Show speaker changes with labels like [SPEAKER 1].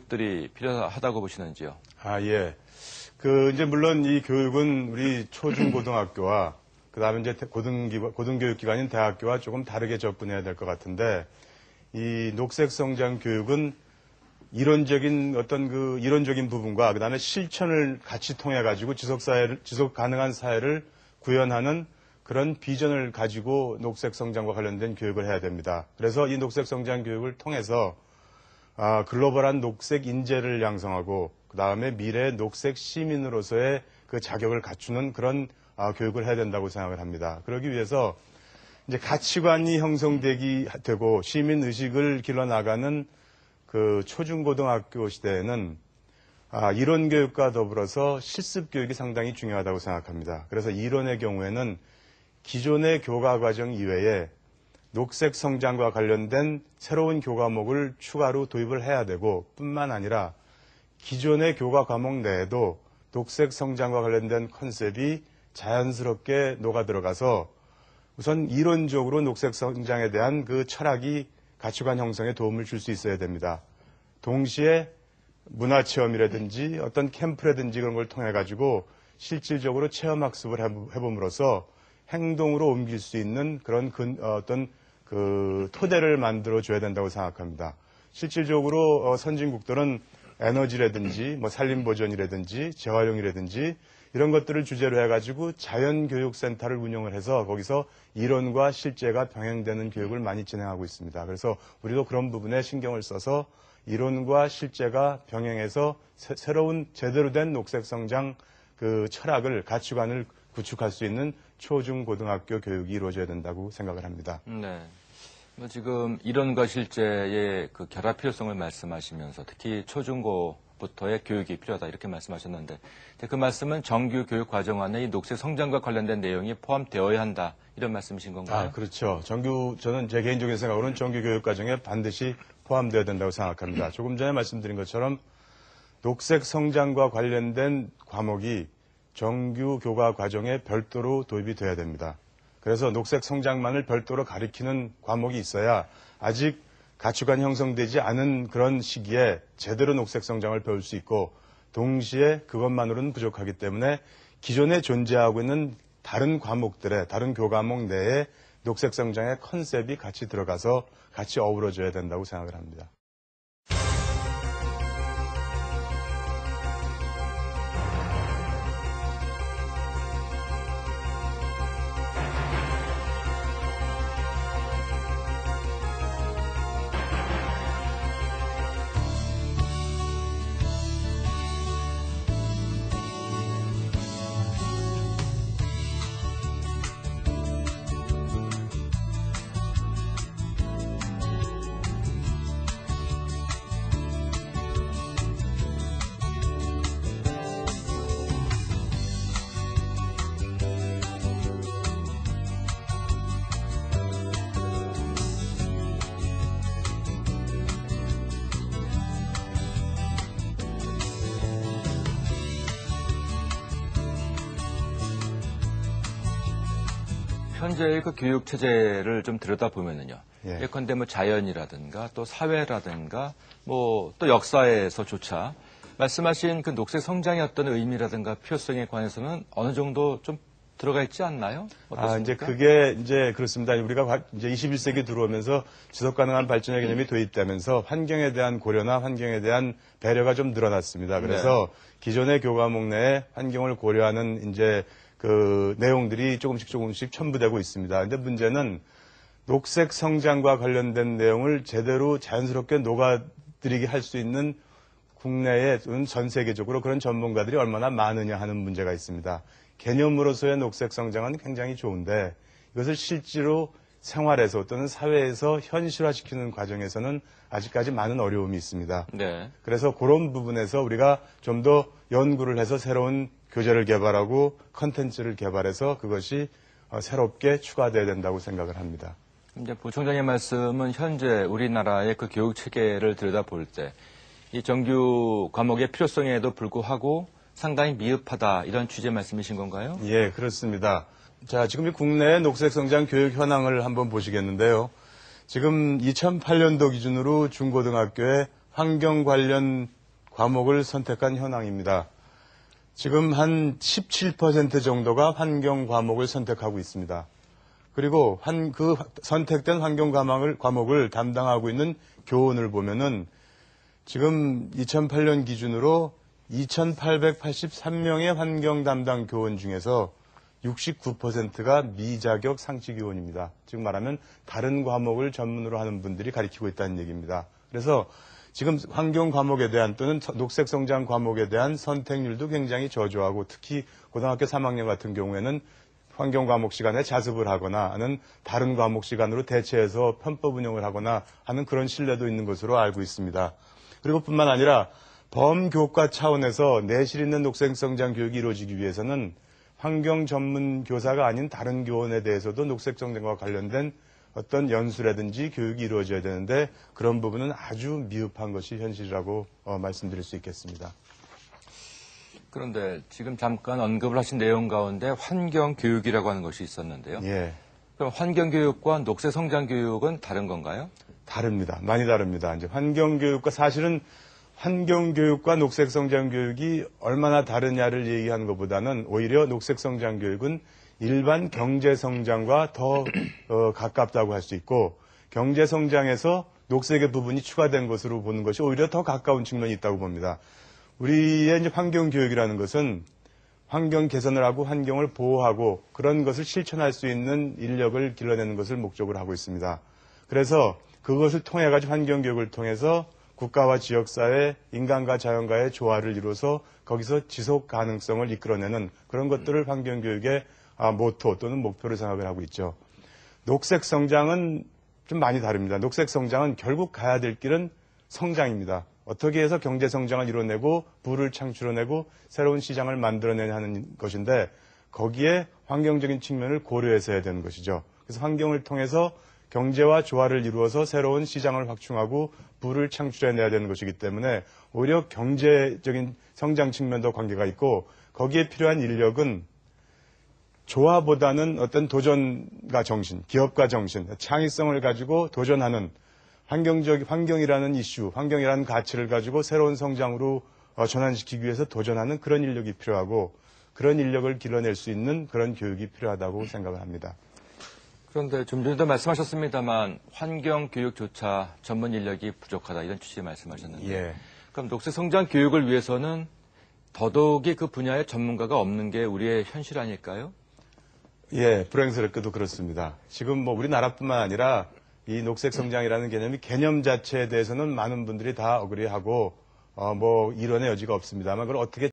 [SPEAKER 1] 교육들이 필요하다고 보시는지요?
[SPEAKER 2] 예. 이제 물론 이 교육은 우리 초중고등학교와 그다음에 이제 고등교육기관인 대학교와 조금 다르게 접근해야 될 것 같은데, 이 녹색 성장 교육은 이론적인 이론적인 부분과 그다음에 실천을 같이 통해 가지고 지속 가능한 사회를 구현하는 그런 비전을 가지고 녹색 성장과 관련된 교육을 해야 됩니다. 그래서 이 녹색 성장 교육을 통해서 글로벌한 녹색 인재를 양성하고 그다음에 미래 녹색 시민으로서의 그 자격을 갖추는 그런 교육을 해야 된다고 생각을 합니다. 그러기 위해서 이제 가치관이 형성되고 시민 의식을 길러나가는 그 초중고등학교 시대에는 이론 교육과 더불어서 실습 교육이 상당히 중요하다고 생각합니다. 그래서 이론의 경우에는 기존의 교과 과정 이외에 녹색 성장과 관련된 새로운 교과목을 추가로 도입을 해야 되고, 뿐만 아니라 기존의 교과 과목 내에도 녹색 성장과 관련된 컨셉이 자연스럽게 녹아 들어가서 우선 이론적으로 녹색 성장에 대한 그 철학이 가치관 형성에 도움을 줄 수 있어야 됩니다. 동시에 문화체험이라든지 어떤 캠프라든지 그런 걸 통해 가지고 실질적으로 체험학습을 해봄으로써 행동으로 옮길 수 있는 그런 어떤 그 토대를 만들어 줘야 된다고 생각합니다. 실질적으로 선진국들은 에너지라든지 산림보전이라든지 재활용이라든지 이런 것들을 주제로 해가지고 자연교육센터를 운영을 해서 거기서 이론과 실제가 병행되는 교육을 많이 진행하고 있습니다. 그래서 우리도 그런 부분에 신경을 써서 이론과 실제가 병행해서 새로운 제대로 된 녹색 성장 그 철학을, 가치관을 구축할 수 있는 초중고등학교 교육이 이루어져야 된다고 생각을 합니다.
[SPEAKER 1] 네. 지금 이론과 실제의 그 결합 필요성을 말씀하시면서 특히 초중고부터의 교육이 필요하다 이렇게 말씀하셨는데, 그 말씀은 정규 교육 과정 안에 이 녹색 성장과 관련된 내용이 포함되어야 한다 이런 말씀이신 건가요?
[SPEAKER 2] 그렇죠. 저는 제 개인적인 생각으로는 정규 교육 과정에 반드시 포함되어야 된다고 생각합니다. 조금 전에 말씀드린 것처럼 녹색 성장과 관련된 과목이 정규 교과 과정에 별도로 도입이 돼야 됩니다. 그래서 녹색 성장만을 별도로 가리키는 과목이 있어야 아직 가치관 형성되지 않은 그런 시기에 제대로 녹색 성장을 배울 수 있고, 동시에 그것만으로는 부족하기 때문에 기존에 존재하고 있는 다른 과목들의, 다른 교과목 내에 녹색 성장의 컨셉이 같이 들어가서 같이 어우러져야 된다고 생각을 합니다.
[SPEAKER 1] 현재의 그 교육 체제를 좀 들여다보면은요.
[SPEAKER 2] 예.
[SPEAKER 1] 예컨대 자연이라든가 또 사회라든가 또 역사에서조차 말씀하신 그 녹색 성장의 어떤 의미라든가 필요성에 관해서는 어느 정도 좀 들어가 있지 않나요? 어떻습니까?
[SPEAKER 2] 그게 그렇습니다. 우리가 이제 21세기 들어오면서 지속 가능한 발전의 개념이 도입되면서 환경에 대한 고려나 환경에 대한 배려가 좀 늘어났습니다. 그래서 기존의 교과목 내에 환경을 고려하는 이제 그 내용들이 조금씩 첨부되고 있습니다. 근데 문제는 녹색 성장과 관련된 내용을 제대로 자연스럽게 녹아들이게 할 수 있는 국내에 또는 전 세계적으로 그런 전문가들이 얼마나 많으냐 하는 문제가 있습니다. 개념으로서의 녹색 성장은 굉장히 좋은데 이것을 실제로 생활에서 또는 사회에서 현실화시키는 과정에서는 아직까지 많은 어려움이 있습니다.
[SPEAKER 1] 네.
[SPEAKER 2] 그래서 그런 부분에서 우리가 좀 더 연구를 해서 새로운 교재를 개발하고 컨텐츠를 개발해서 그것이 새롭게 추가돼야 된다고 생각을 합니다.
[SPEAKER 1] 이제 부총장의 말씀은 현재 우리나라의 그 교육 체계를 들여다볼 때 이 정규 과목의 필요성에도 불구하고 상당히 미흡하다 이런 취지의 말씀이신 건가요?
[SPEAKER 2] 예, 그렇습니다. 자, 지금 국내의 녹색 성장 교육 현황을 한번 보시겠는데요. 지금 2008년도 기준으로 중고등학교에 환경 관련 과목을 선택한 현황입니다. 지금 한 17% 정도가 환경 과목을 선택하고 있습니다. 그리고 그 선택된 환경 과목을 담당하고 있는 교원을 보면은 지금 2008년 기준으로 2,883명의 환경 담당 교원 중에서 69%가 미자격 상시 교원입니다. 즉 말하면 다른 과목을 전문으로 하는 분들이 가르치고 있다는 얘기입니다. 그래서 지금 환경 과목에 대한 또는 녹색 성장 과목에 대한 선택률도 굉장히 저조하고 특히 고등학교 3학년 같은 경우에는 환경 과목 시간에 자습을 하거나 하는 다른 과목 시간으로 대체해서 편법 운영을 하거나 하는 그런 신뢰도 있는 것으로 알고 있습니다. 그리고 뿐만 아니라 범교과 차원에서 내실 있는 녹색 성장 교육이 이루어지기 위해서는 환경 전문 교사가 아닌 다른 교원에 대해서도 녹색 성장과 관련된 어떤 연수라든지 교육이 이루어져야 되는데 그런 부분은 아주 미흡한 것이 현실이라고 말씀드릴 수 있겠습니다.
[SPEAKER 1] 그런데 지금 잠깐 언급을 하신 내용 가운데 환경교육이라고 하는 것이 있었는데요.
[SPEAKER 2] 예.
[SPEAKER 1] 그럼 환경교육과 녹색성장교육은 다른 건가요?
[SPEAKER 2] 다릅니다. 많이 다릅니다. 이제 환경교육과 사실은 환경교육과 녹색성장교육이 얼마나 다르냐를 얘기하는 것보다는 오히려 녹색성장교육은 일반 경제성장과 더 가깝다고 할 수 있고 경제성장에서 녹색의 부분이 추가된 것으로 보는 것이 오히려 더 가까운 측면이 있다고 봅니다. 우리의 이제 환경교육이라는 것은 환경 개선을 하고 환경을 보호하고 그런 것을 실천할 수 있는 인력을 길러내는 것을 목적으로 하고 있습니다. 그래서 그것을 통해 가지고 환경교육을 통해서 국가와 지역사회, 인간과 자연과의 조화를 이루어서 거기서 지속 가능성을 이끌어내는 그런 것들을 환경교육의 모토 또는 목표로 생각을 하고 있죠. 녹색 성장은 좀 많이 다릅니다. 녹색 성장은 결국 가야 될 길은 성장입니다. 어떻게 해서 경제 성장을 이뤄내고 부를 창출해내고 새로운 시장을 만들어내야 하는 것인데 거기에 환경적인 측면을 고려해서 해야 되는 것이죠. 그래서 환경을 통해서 경제와 조화를 이루어서 새로운 시장을 확충하고 부를 창출해내야 되는 것이기 때문에 오히려 경제적인 성장 측면도 관계가 있고 거기에 필요한 인력은 조화보다는 어떤 도전가 정신, 기업가 정신, 창의성을 가지고 도전하는 환경이라는 이슈, 환경이라는 가치를 가지고 새로운 성장으로 전환시키기 위해서 도전하는 그런 인력이 필요하고 그런 인력을 길러낼 수 있는 그런 교육이 필요하다고 생각을 합니다.
[SPEAKER 1] 그런데 좀 전에도 말씀하셨습니다만 환경교육조차 전문 인력이 부족하다 이런 취지의 말씀하셨는데
[SPEAKER 2] 예.
[SPEAKER 1] 그럼 녹색성장 교육을 위해서는 더더욱이 그 분야의 전문가가 없는 게 우리의 현실 아닐까요?
[SPEAKER 2] 예, 불행스럽게도 그렇습니다. 지금 우리나라뿐만 아니라 이 녹색 성장이라는 개념 자체에 대해서는 많은 분들이 다 어그리하고 이론의 여지가 없습니다만 그걸 어떻게